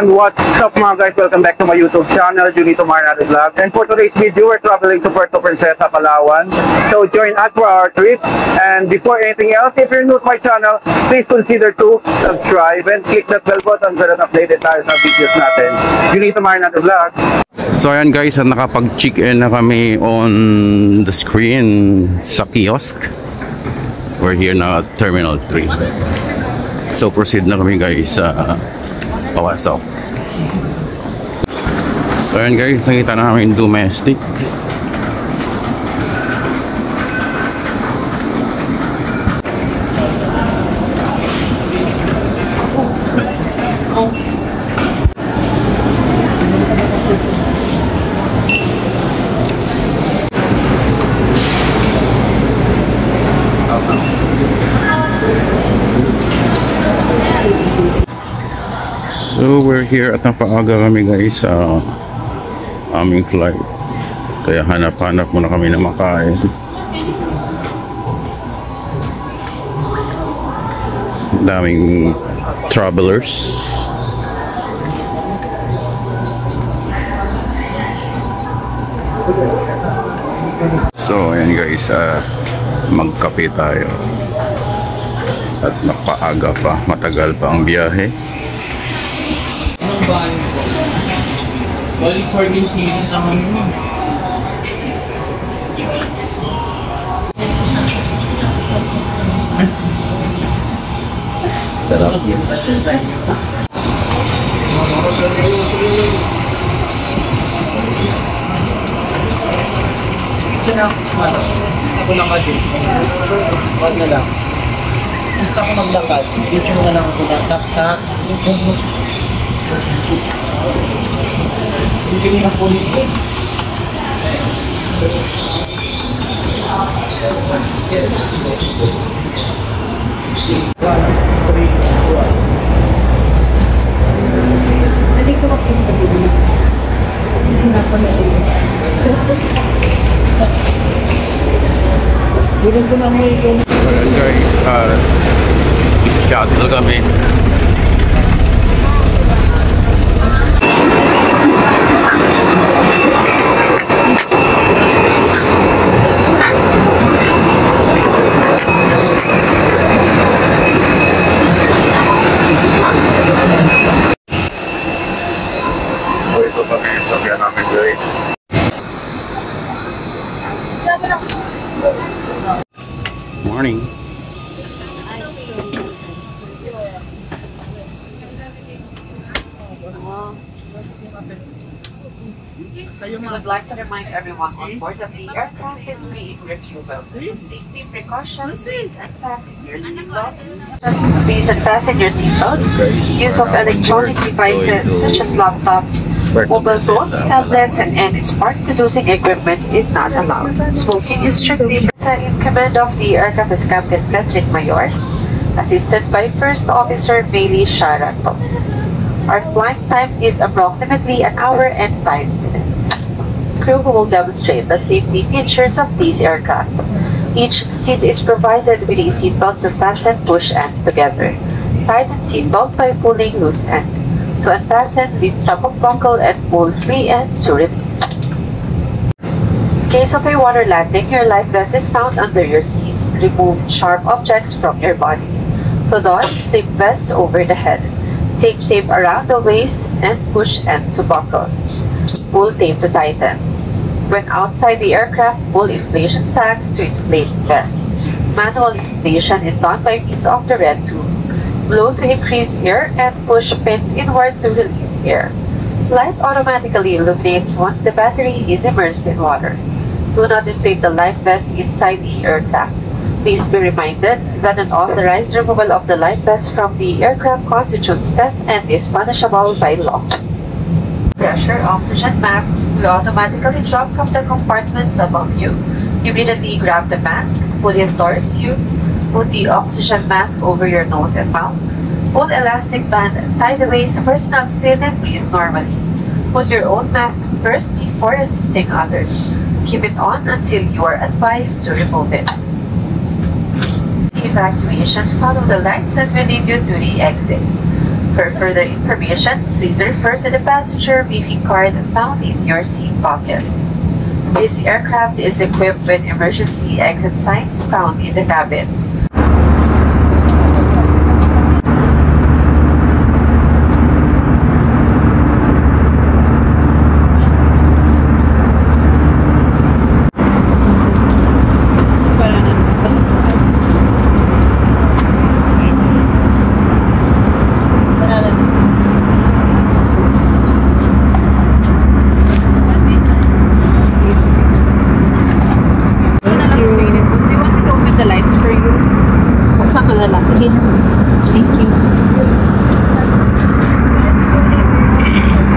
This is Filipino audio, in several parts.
And what's up mga guys, welcome back to my YouTube channel, Junito Marinado Vlog. And for today's video, we're traveling to Puerto Princesa, Palawan. So join us for our trip. And before anything else, if you're new to my channel, please consider to subscribe and click that bell button so that updated tayo sa videos natin. Junito Marinado Vlog. So ayan guys, nakapag-check-in na kami on the screen sa kiosk. We're here na Terminal 3. So proceed na kami guys sa pawasok. So ayan guys, nakita na namin domestic. So we're here at napaaga kami guys sa aming flight. Kaya hanap-hanap muna kami na makain. Daming travelers. So ayan guys, magkape tayo. At napaaga pa, matagal pa ang biyahe. Balik 14 seconds naman yun. Sarap. Ako lang kasi. Huwag na lang. Gusto ako maglakad. Video na lang ako tap-tap. Hindi na po nito. Hindi ko kasi nabilis. Hindi na po nito. Gurong ko na mo ito. Ayan guys, isa-shuttle kami. Morning. We would like to remind everyone on board that the aircraft is being refueled. Safety precautions and fasten your seatbelt. Please unfasten your seatbelt. Use of electronic devices such as laptops, mobile phones, tablets, and spark-producing equipment is not allowed. Smoking is strictly prohibited. In command of the aircraft is Captain Patrick Mayor, assisted by First Officer Bailey Sharato. Our flight time is approximately an hour and 5 minutes. Crew who will demonstrate the safety features of these aircraft. Each seat is provided with a seatbelt to fasten push ends together. Tighten seatbelt by pulling loose end. To unfasten, lift top of buckle and pull free end to release. In case of a water landing, your life vest is found under your seat. Remove sharp objects from your body. To don, slip vest over the head. Take tape around the waist and push end to buckle. Pull tape to tighten. When outside the aircraft, pull inflation tags to inflate vest. Manual inflation is done by means of the red tubes. Blow to increase air and push pins inward to release air. Light automatically illuminates once the battery is immersed in water. Do not inflate the life vest inside the aircraft. Please be reminded that an authorized removal of the life vest from the aircraft constitutes theft and is punishable by law. Pressure oxygen masks will automatically drop from the compartments above you. Immediately grab the mask, pull it towards you, put the oxygen mask over your nose and mouth, pull elastic band sideways for snug fit and breathe normally. Put your own mask first before assisting others. Keep it on until you are advised to remove it. Evacuation, follow the lights that will lead you to the exit. For further information, please refer to the passenger briefing card found in your seat pocket. This aircraft is equipped with emergency exit signs found in the cabin.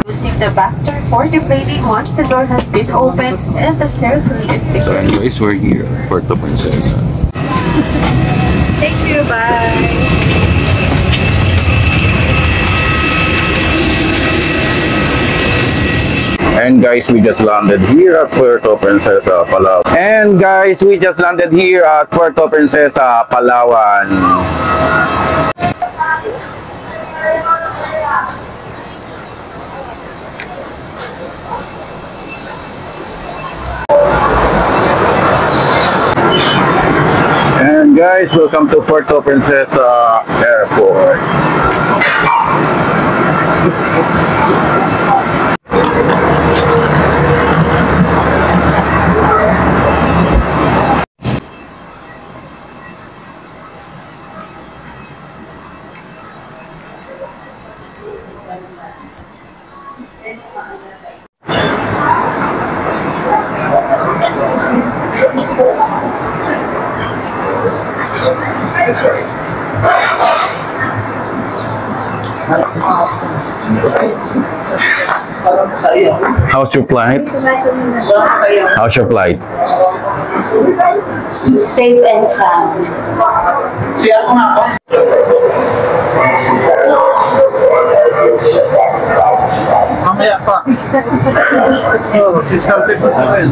Using the back door for deplaning once the door has been opened and the stairs has been secured. So anyways, we're here at Puerto Princesa. Thank you, bye. And guys, we just landed here at Puerto Princesa, Palawan. And guys, we just landed here at Puerto Princesa, Palawan. And guys, welcome to Puerto Princesa Airport. How's your flight? How's your flight? Safe and sound. Siya ako nga ako. Mamaya pa. Oh, si Shelby pa tayo.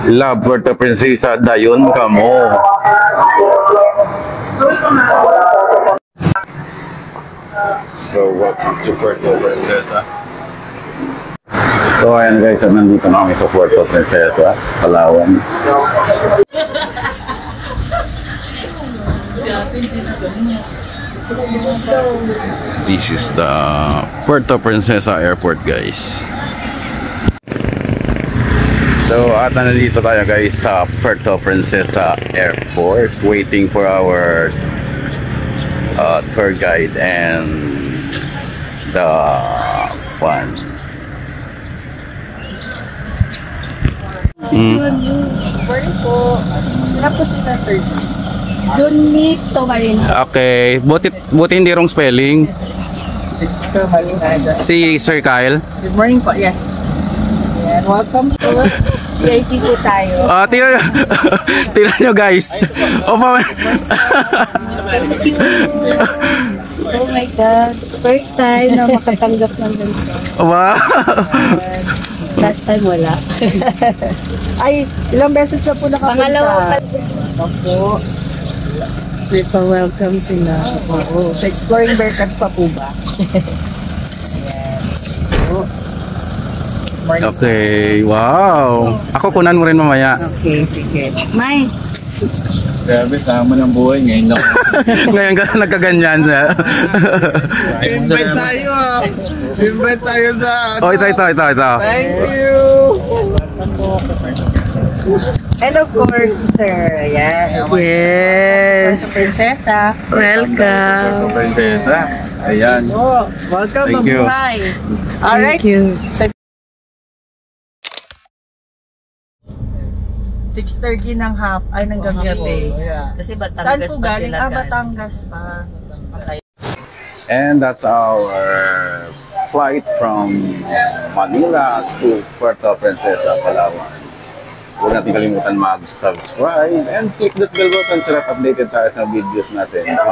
Love, Puerto Princesa, dayon ka mo. So welcome to Puerto Princesa. So ayan guys, nandito na kami sa Puerto Princesa, Palawan. This is the Puerto Princesa Airport, guys. So at nandito tayo guys sa Puerto Princesa Airport, waiting for our tour guide and the fun. Morning po. Wala po sila, sir. Junit Tomarin. Okay, buti hindi wrong spelling. Si Sir Kyle. Good morning po, yes. And welcome to VIP po tayo. Tingnan nyo guys. Oh my God. First time na makatanggap ng ganito. Wow. Last time wala. Ay, ilang beses na po nakapunta. Pangalawa pa. Opo. So, pa-welcome sila. Oo. So, exploring Bearcats pa po ba? Ayan. So, Okay, wow. Ako kunan mo rin mamaya. okay, sige. May. Grabe, sama ng buhay ngayon lang. Ngayon ka nagkaganyan siya. Invite tayo ah. Invite tayo sa Oh, ito. Thank you. And of course, sir. Ayan. Yes. Prinsesa. Welcome. Princesa. Ayan. Oh, welcome, Thank you. mabuhay. Alright. Thank you. 6:30 ng ng gabi. Kasi Saan Batangas po pa galing? sila Batangas pa. And that's our flight from Manila to Puerto Princesa, Palawan. Huwag natin kalimutan mag-subscribe and click that bell button para updated tayo sa videos natin. Ito